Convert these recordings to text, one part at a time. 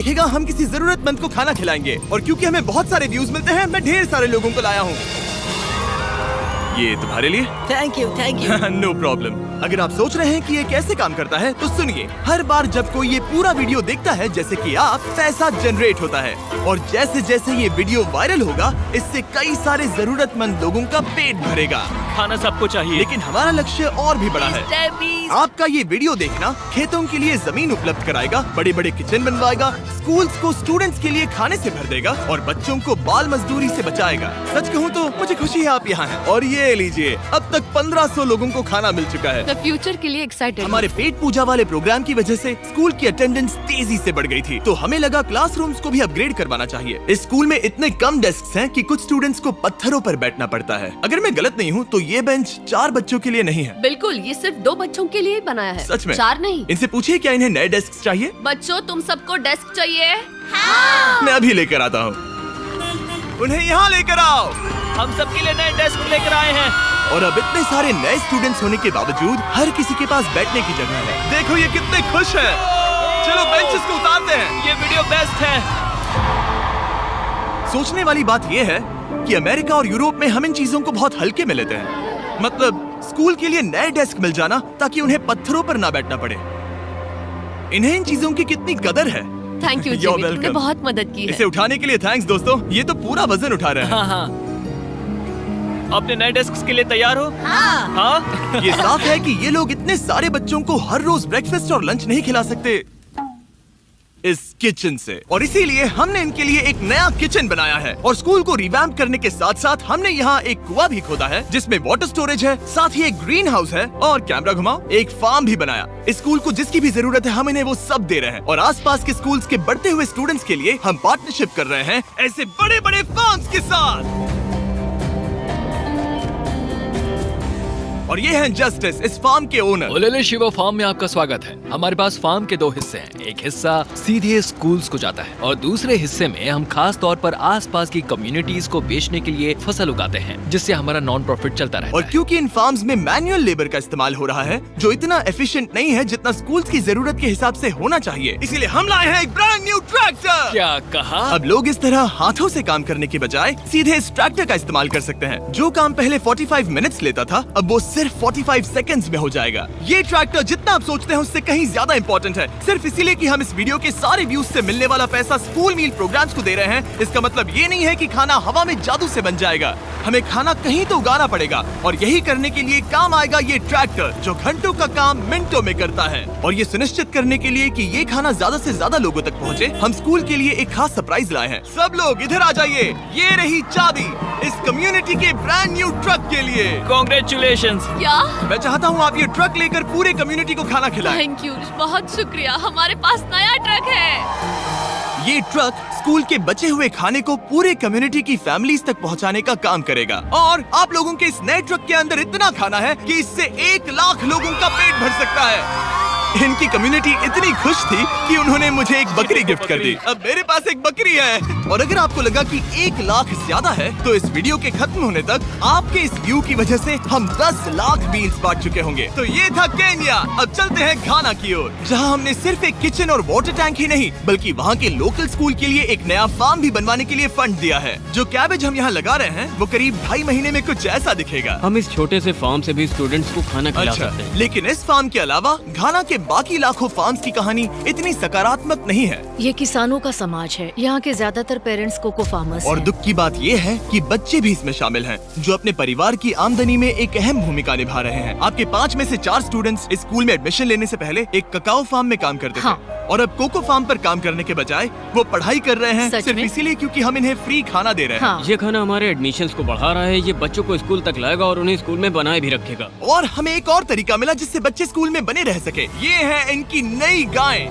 देखेगा हम किसी जरूरतमंद को खाना खिलाएंगे, और क्योंकि हमें बहुत सारे व्यूज मिलते हैं मैं ढेर सारे लोगों को लाया हूँ। ये तुम्हारे लिए। Thank you know problem. अगर आप सोच रहे हैं कि ये कैसे काम करता है तो सुनिए, हर बार जब कोई ये पूरा वीडियो देखता है जैसे कि आप, पैसा जनरेट होता है, और जैसे जैसे ये वीडियो वायरल होगा इससे कई सारे जरूरतमंद लोगों का पेट भरेगा। खाना सबको चाहिए, लेकिन हमारा लक्ष्य और भी बड़ा है। आपका ये वीडियो देखना खेतों के लिए जमीन उपलब्ध कराएगा, बड़े बड़े किचन बनवाएगा, स्कूल्स को स्टूडेंट्स के लिए खाने से भर देगा और बच्चों को बाल मजदूरी से बचाएगा। सच कहूँ तो मुझे खुशी है आप यहाँ हैं। और ये लीजिए, अब तक 1500 लोगों को खाना मिल चुका है। फ्यूचर के लिए एक्साइटेड। हमारे पेट पूजा वाले प्रोग्राम की वजह से स्कूल की अटेंडेंस तेजी से बढ़ गई थी, तो हमें लगा क्लासरूम्स को भी अपग्रेड करवाना चाहिए। इस स्कूल में इतने कम डेस्क हैं कि कुछ स्टूडेंट्स को पत्थरों पर बैठना पड़ता है। अगर मैं गलत नहीं हूँ तो ये बेंच 4 बच्चों के लिए नहीं है। बिल्कुल, ये सिर्फ 2 बच्चों के लिए बनाया है। सच में? 4 नहीं। इनसे पूछिए क्या इन्हें नए डेस्क चाहिए। बच्चों, तुम सबको डेस्क चाहिए? हाँ। मैं अभी लेकर आता हूँ। उन्हें यहाँ लेकर आओ। हम सबके लिए नए डेस्क लेकर आए हैं। और अब इतने सारे नए स्टूडेंट्स होने के बावजूद हर किसी के पास बैठने की जगह है। देखो ये कितने खुश हैं। चलो बेंचेस को उतारते हैं। ये वीडियो बेस्ट है। सोचने वाली बात ये है कि अमेरिका और यूरोप में हम इन चीजों को बहुत हल्के में लेते हैं। मतलब स्कूल के लिए नए डेस्क मिल जाना ताकि उन्हें पत्थरों पर ना बैठना पड़े। इन्हें इन चीजों की कितनी कदर है। थैंक यू You're जिमी, तुमने welcome। बहुत मदद की है। इसे उठाने के लिए थैंक्स दोस्तों, ये तो पूरा वजन उठा रहे हैं। हाँ हाँ। अपने नए डेस्क के लिए तैयार हो? हाँ। ये साफ है कि ये लोग इतने सारे बच्चों को हर रोज ब्रेकफास्ट और लंच नहीं खिला सकते इस किचन से, और इसीलिए हमने इनके लिए एक नया किचन बनाया है। और स्कूल को रिवैम्प करने के साथ साथ हमने यहाँ एक कुआं भी खोदा है जिसमें वाटर स्टोरेज है, साथ ही एक ग्रीन हाउस है, और कैमरा घुमाओ, एक फार्म भी बनाया। इस स्कूल को जिसकी भी जरूरत है हम इन्हें वो सब दे रहे हैं। और आसपास के स्कूल्स के बढ़ते हुए स्टूडेंट्स के लिए हम पार्टनरशिप कर रहे हैं ऐसे बड़े बड़े फार्म्स के साथ। और ये हैं जस्टिस, इस फार्म के ओनर। ओलेले शिवा फार्म में आपका स्वागत है। हमारे पास फार्म के 2 हिस्से हैं। एक हिस्सा सीधे स्कूल्स को जाता है और दूसरे हिस्से में हम खास तौर पर आसपास की कम्युनिटीज को बेचने के लिए फसल उगाते हैं, जिससे हमारा नॉन प्रॉफिट चलता रहता और है। क्योंकि इन फार्म्स में मैनुअल लेबर का इस्तेमाल हो रहा है जो इतना एफिशिएंट नहीं है जितना स्कूल्स की जरूरत के हिसाब से होना चाहिए, इसीलिए हम लाए हैं एक ब्रांड न्यू ट्रैक्टर। क्या कहा? अब लोग इस तरह हाथों से काम करने के बजाय सीधे इस ट्रैक्टर का इस्तेमाल कर सकते हैं। जो काम पहले 45 मिनट्स लेता था अब वो सिर्फ 45 सेकंड्स में हो जाएगा। ये ट्रैक्टर जितना आप सोचते हैं उससे कहीं ज्यादा इंपॉर्टेंट है, सिर्फ इसीलिए कि हम इस वीडियो के सारे व्यूज से मिलने वाला पैसा स्कूल मील प्रोग्राम्स को दे रहे हैं। इसका मतलब ये नहीं है कि खाना हवा में जादू से बन जाएगा। हमें खाना कहीं तो उगाना पड़ेगा, और यही करने के लिए काम आएगा ये ट्रैक्टर जो घंटों का काम मिनटों में करता है। और ये सुनिश्चित करने के लिए कि ये खाना ज्यादा से ज्यादा लोगों तक पहुँचे, हम स्कूल के लिए एक खास सरप्राइज लाए हैं। सब लोग इधर आ जाइए, ये रही चाबी इस कम्युनिटी के ब्रांड न्यू ट्रक के लिए। Congratulations। क्या? मैं चाहता हूँ आप ये ट्रक लेकर पूरे कम्युनिटी को खाना खिलाएं। थैंक यू, बहुत शुक्रिया। हमारे पास नया ट्रक है। ये ट्रक स्कूल के बचे हुए खाने को पूरे कम्युनिटी की फैमिलीज तक पहुंचाने का काम करेगा। और आप लोगों के इस नए ट्रक के अंदर इतना खाना है कि इससे 1 लाख लोगों का पेट भर सकता है। इनकी कम्युनिटी इतनी खुश थी कि उन्होंने मुझे एक बकरी गिफ्ट कर दी। अब मेरे पास एक बकरी है। और अगर आपको लगा कि 1 लाख ज्यादा है तो इस वीडियो के खत्म होने तक आपके इस व्यू की वजह से हम 10 लाख मील्स बांट चुके होंगे। तो ये था केन्या। अब चलते हैं घाना की ओर, जहां हमने सिर्फ एक किचन और वाटर टैंक ही नहीं बल्कि वहां के लोकल स्कूल के लिए एक नया फार्म भी बनवाने के लिए फंड दिया है। जो कैबेज हम यहाँ लगा रहे हैं वो करीब 2.5 महीने में कुछ ऐसा दिखेगा। हम इस छोटे से फार्म से भी स्टूडेंट्स को खाना खिला अच्छा, सकते हैं। लेकिन इस फार्म के अलावा घाना के बाकी लाखों फार्म्स की कहानी इतनी सकारात्मक नहीं है। ये किसानों का समाज है। यहाँ के ज्यादातर पेरेंट्स कोको फार्मर्स और हैं। दुख की बात ये है कि बच्चे भी इसमें शामिल हैं, जो अपने परिवार की आमदनी में एक अहम भूमिका निभा रहे हैं। आपके 5 में से 4 स्टूडेंट्स इस स्कूल में एडमिशन लेने से पहले एक ककाओ फार्म में काम करते हाँ। थे, और अब कोको फार्म पर काम करने के बजाय वो पढ़ाई कर रहे हैं सच सिर्फ में? इसीलिए क्योंकि हम इन्हें फ्री खाना दे रहे हैं। हाँ। ये खाना हमारे एडमिशन्स को बढ़ा रहा है। ये बच्चों को स्कूल तक लाएगा और उन्हें स्कूल में बनाए भी रखेगा। और हमें एक और तरीका मिला जिससे बच्चे स्कूल में बने रह सके। ये है इनकी नई गाय।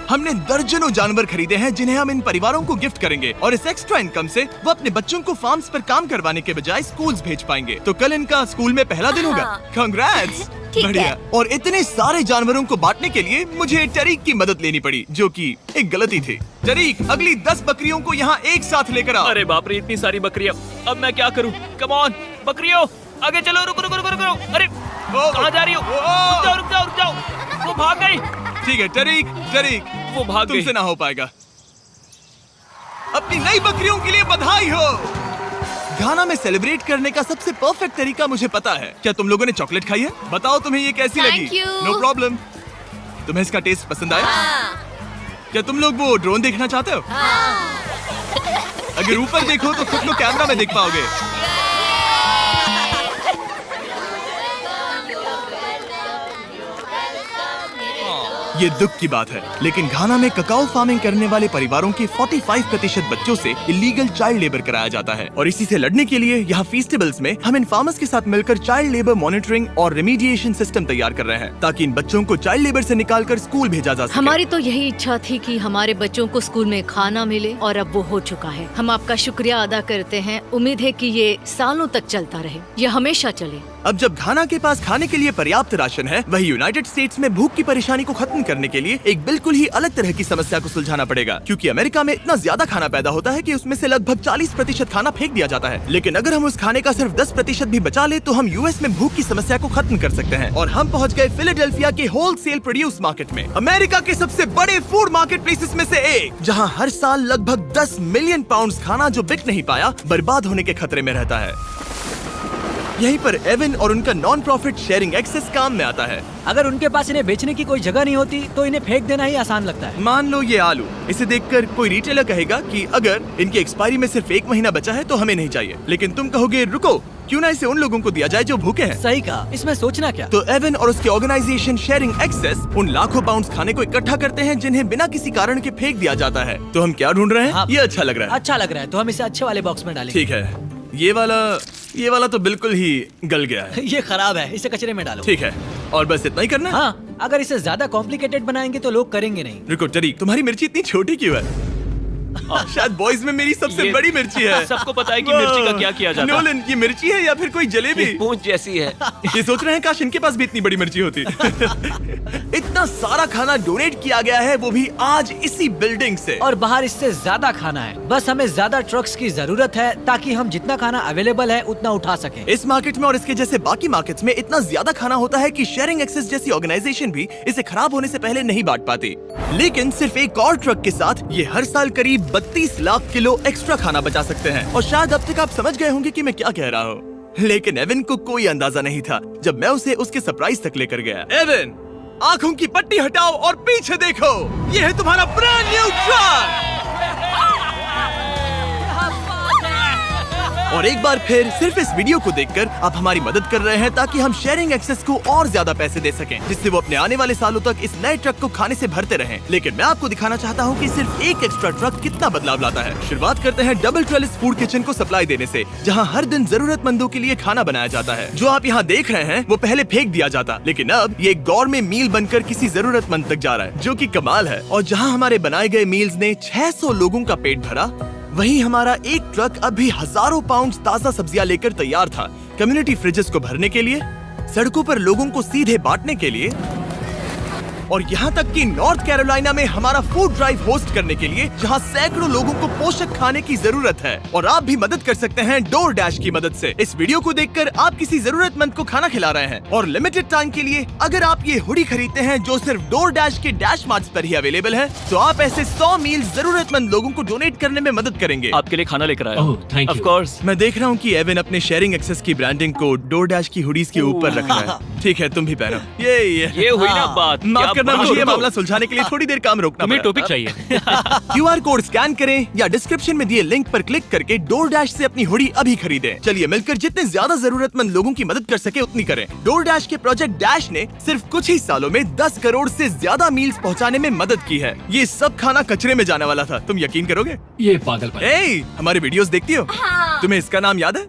हमने दर्जनों जानवर खरीदे हैं जिन्हें हम इन परिवारों को गिफ्ट करेंगे, और इस एक्स्ट्रा इनकम से वो अपने बच्चों को फार्म्स पर काम करवाने के बजाय स्कूल्स भेज पाएंगे। तो कल इनका स्कूल में पहला दिन होगा। कांग्रेट्स। ठीक बढ़िया। है। और इतने सारे जानवरों को बांटने के लिए मुझे टरीक की मदद लेनी पड़ी, जो कि एक गलती थी। टरीक, अगली 10 बकरियों को यहाँ एक साथ लेकर आओ। अरे बाप रे, इतनी सारी बकरियां। अब मैं क्या करूं? कम ऑन बकरियों, आगे चलो। रुको रुको रुको रुको। अरे कहाँ जा रही हो? रुक जाओ रुक जाओ रुक जाओ। वो भाग गई। ठीक है टरीक, टरीक वो भाग गई। तुमसे ना हो पाएगा। अपनी नई बकरियों के लिए बधाई हो। घाना में सेलिब्रेट करने का सबसे परफेक्ट तरीका मुझे पता है। क्या तुम लोगों ने चॉकलेट खाई है? बताओ तुम्हें ये कैसी Thank लगी? you. No problem. तुम्हें इसका टेस्ट पसंद आया? क्या तुम लोग वो ड्रोन देखना चाहते हो? अगर ऊपर देखो तो खुद को कैमरा में देख पाओगे। ये दुख की बात है, लेकिन घाना में ककाओ फार्मिंग करने वाले परिवारों के 45% बच्चों से इलीगल चाइल्ड लेबर कराया जाता है और इसी से लड़ने के लिए यहाँ फेस्टिवल्स में हम इन फार्मर्स के साथ मिलकर चाइल्ड लेबर मॉनिटरिंग और रेमीडिएशन सिस्टम तैयार कर रहे हैं ताकि इन बच्चों को चाइल्ड लेबर से निकालकर स्कूल भेजा जा सके। हमारी तो यही इच्छा थी कि हमारे बच्चों को स्कूल में खाना मिले और अब वो हो चुका है। हम आपका शुक्रिया अदा करते हैं। उम्मीद है कि ये सालों तक चलता रहे, ये हमेशा चले। अब जब घाना के पास खाने के लिए पर्याप्त राशन है, वही यूनाइटेड स्टेट्स में भूख की परेशानी को खत्म करने के लिए एक बिल्कुल ही अलग तरह की समस्या को सुलझाना पड़ेगा, क्योंकि अमेरिका में इतना ज्यादा खाना पैदा होता है कि उसमें से लगभग 40% खाना फेंक दिया जाता है। लेकिन अगर हम उस खाने का सिर्फ 10% भी बचा ले तो हम यूएस में भूख की समस्या को खत्म कर सकते हैं। और हम पहुंच गए फिलाडेल्फिया के होलसेल प्रोड्यूस मार्केट में, अमेरिका के सबसे बड़े फूड मार्केट प्लेसेस में से एक, जहाँ हर साल लगभग 10 मिलियन पाउंड खाना जो बिक नहीं पाया बर्बाद होने के खतरे में रहता है। यहीं पर एवन और उनका नॉन प्रॉफिट शेयरिंग एक्सेस काम में आता है। अगर उनके पास इन्हें बेचने की कोई जगह नहीं होती तो इन्हें फेंक देना ही आसान लगता है। मान लो ये आलू, इसे देखकर कोई रिटेलर कहेगा कि अगर इनकी एक्सपायरी में सिर्फ 1 महीना बचा है तो हमें नहीं चाहिए, लेकिन तुम कहोगे रुको, क्यों ना इसे उन लोगों को दिया जाए जो भूखे हैं। सही कहा, इसमें सोचना क्या। तो एवन और उसके ऑर्गेनाइजेशन शेयरिंग एक्सेस उन लाखों पाउंड्स खाने को इकट्ठा करते हैं जिन्हें बिना किसी कारण के फेंक दिया जाता है। तो हम क्या ढूंढ रहे हैं? हाँ। ये अच्छा लग रहा है। अच्छा लग रहा है तो हम इसे अच्छे वाले बॉक्स में डालेंगे। ठीक है, ये वाला तो बिल्कुल ही गल गया है। ये खराब है, इसे कचरे में डालो। ठीक है, और बस इतना ही करना है? हाँ, अगर इसे ज्यादा कॉम्प्लिकेटेड बनाएंगे तो लोग करेंगे नहीं। रुको टरी, तुम्हारी मिर्ची इतनी छोटी क्यों है? शायद बॉयज में मेरी सबसे ये बड़ी मिर्ची है। सबको पता है कि मिर्ची का क्या किया जाता है। नोलन, ये मिर्ची है या फिर कोई जलेबी? पूंछ जैसी है। ये सोच रहे हैं काश इनके पास भी इतनी बड़ी मिर्ची होती। इतना सारा खाना डोनेट किया गया है, वो भी आज इसी बिल्डिंग से। और बाहर इससे ज्यादा खाना है, बस हमें ज्यादा ट्रक्स की जरूरत है ताकि हम जितना खाना अवेलेबल है उतना उठा सकें। इस मार्केट में और इसके जैसे बाकी मार्केट्स में इतना ज्यादा खाना होता है कि शेयरिंग एक्सेस जैसी ऑर्गेनाइजेशन भी इसे खराब होने से पहले नहीं बांट पाती। लेकिन सिर्फ एक और ट्रक के साथ ये हर साल करीब 32 लाख किलो एक्स्ट्रा खाना बचा सकते हैं। और शायद अब तक आप समझ गए होंगे कि मैं क्या कह रहा हूँ, लेकिन एवन को कोई अंदाजा नहीं था जब मैं उसे उसके सरप्राइज तक लेकर गया। एवन, आंखों की पट्टी हटाओ और पीछे देखो, ये है तुम्हारा ब्रांड न्यू ट्रक। और एक बार फिर सिर्फ इस वीडियो को देखकर आप हमारी मदद कर रहे हैं ताकि हम शेयरिंग एक्सेस को और ज्यादा पैसे दे सकें, जिससे वो अपने आने वाले सालों तक इस नए ट्रक को खाने से भरते रहें। लेकिन मैं आपको दिखाना चाहता हूँ कि सिर्फ एक एक्स्ट्रा ट्रक कितना बदलाव लाता है। शुरुआत करते हैं डबल ट्रेलिस फूड किचन को सप्लाई देने से, जहाँ हर दिन जरूरतमंदों के लिए खाना बनाया जाता है। जो आप यहाँ देख रहे हैं वो पहले फेंक दिया जाता, लेकिन अब ये एक गौरमेट मील बनकर किसी जरूरतमंद तक जा रहा है, जो कि कमाल है। और जहाँ हमारे बनाए गए मील्स ने 600 लोगों का पेट भरा, वहीं हमारा एक ट्रक अभी हजारों पाउंड ताजा सब्जियां लेकर तैयार था, कम्युनिटी फ्रिजेस को भरने के लिए, सड़कों पर लोगों को सीधे बांटने के लिए, और यहाँ तक कि नॉर्थ कैरोलिना में हमारा फूड ड्राइव होस्ट करने के लिए, जहाँ सैकड़ों लोगों को पोषक खाने की जरूरत है। और आप भी मदद कर सकते हैं डोर डैश की मदद से। इस वीडियो को देखकर आप किसी जरूरतमंद को खाना खिला रहे हैं, और लिमिटेड टाइम के लिए अगर आप ये हुडी खरीदते हैं जो सिर्फ डोर डैश के डैश मार्ट्स पर ही अवेलेबल है, तो आप ऐसे 100 मील जरूरतमंद लोगों को डोनेट करने में मदद करेंगे। आपके लिए खाना लेकर आया। ओह, thank you. Of course। मैं देख रहा हूँ कि एवन अपने शेयरिंग एक्सेस की ब्रांडिंग को डोर डैश की हुडीज के ऊपर रख रहा है। ठीक है, तुम भी पहनो। ये हुई ना बात। माफ क्या करना, बात मुझे ये करो। मामला सुलझाने के लिए थोड़ी देर काम रोकना तुम्हें पड़ा। टॉपिक चाहिए। QR कोड स्कैन करें या डिस्क्रिप्शन में दिए लिंक पर क्लिक करके डोर डैश से अपनी हुडी अभी खरीदें। चलिए मिलकर जितने ज्यादा जरूरतमंद लोगों की मदद कर सके उतनी करें। डोर डैश के प्रोजेक्ट डैश ने सिर्फ कुछ ही सालों में 10 करोड़ से ज्यादा मील्स पहुंचाने में मदद की है। ये सब खाना कचरे में जाने वाला था, तुम यकीन करोगे? ये पागलपन। ए, हमारे वीडियोस देखती हो? हाँ। तुम्हें इसका नाम याद है?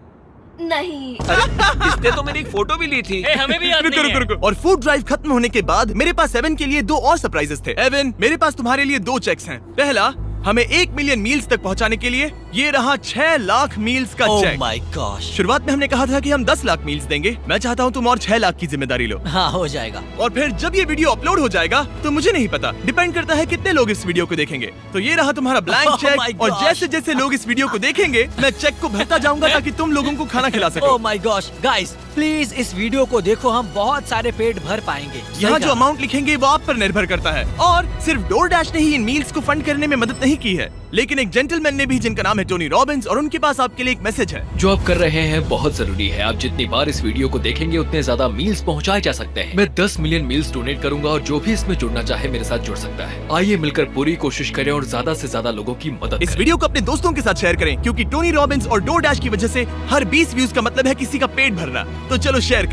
नहीं। इसने तो मेरी एक फोटो भी ली थी। हमें भी याद रुको नहीं है। रुको रुको। और फूड ड्राइव खत्म होने के बाद मेरे पास एवन के लिए 2 और सरप्राइजेस थे। एवन, मेरे पास तुम्हारे लिए 2 चेक्स हैं। पहला, हमें 1 मिलियन मील्स तक पहुंचाने के लिए, ये रहा 6 लाख मील्स का ओह चेक। My gosh. शुरुआत में हमने कहा था कि हम 10 लाख मील्स देंगे। मैं चाहता हूँ तुम और 6 लाख की जिम्मेदारी लो। हाँ, हो जाएगा। और फिर जब ये वीडियो अपलोड हो जाएगा तो मुझे नहीं पता, डिपेंड करता है कितने लोग इस वीडियो को देखेंगे। तो ये रहा तुम्हारा ब्लैंक Oh my चेक, और gosh. जैसे जैसे लोग इस वीडियो को देखेंगे मैं चेक को भरता जाऊंगा ताकि तुम लोगों को खाना खिला सको। Oh my gosh, guys please इस वीडियो को देखो, हम बहुत सारे पेट भर पाएंगे। यहाँ सही जो कहा। अमाउंट लिखेंगे वो आप पर निर्भर करता है। और सिर्फ डोर डैश ने ही इन मील्स को फंड करने में मदद नहीं की है, लेकिन एक जेंटलमैन ने भी जिनका नाम है टोनी रॉबिन्स, और उनके पास आपके लिए एक मैसेज है। जो आप कर रहे हैं बहुत जरूरी है। आप जितनी बार इस वीडियो को देखेंगे उतने ज्यादा मील्स पहुंचाए जा सकते हैं। मैं 10 मिलियन मील्स डोनेट करूंगा और जो भी इसमें जुड़ना चाहे मेरे साथ जुड़ सकता है। आइए मिलकर पूरी कोशिश करें और ज्यादा से ज्यादा लोगों की मदद इस करें। वीडियो को अपने दोस्तों के साथ शेयर करें, क्योंकि टोनी रॉबिन्स और डोरडैश की वजह से हर 20 व्यूज का मतलब है किसी का पेट भरना। तो चलो शेयर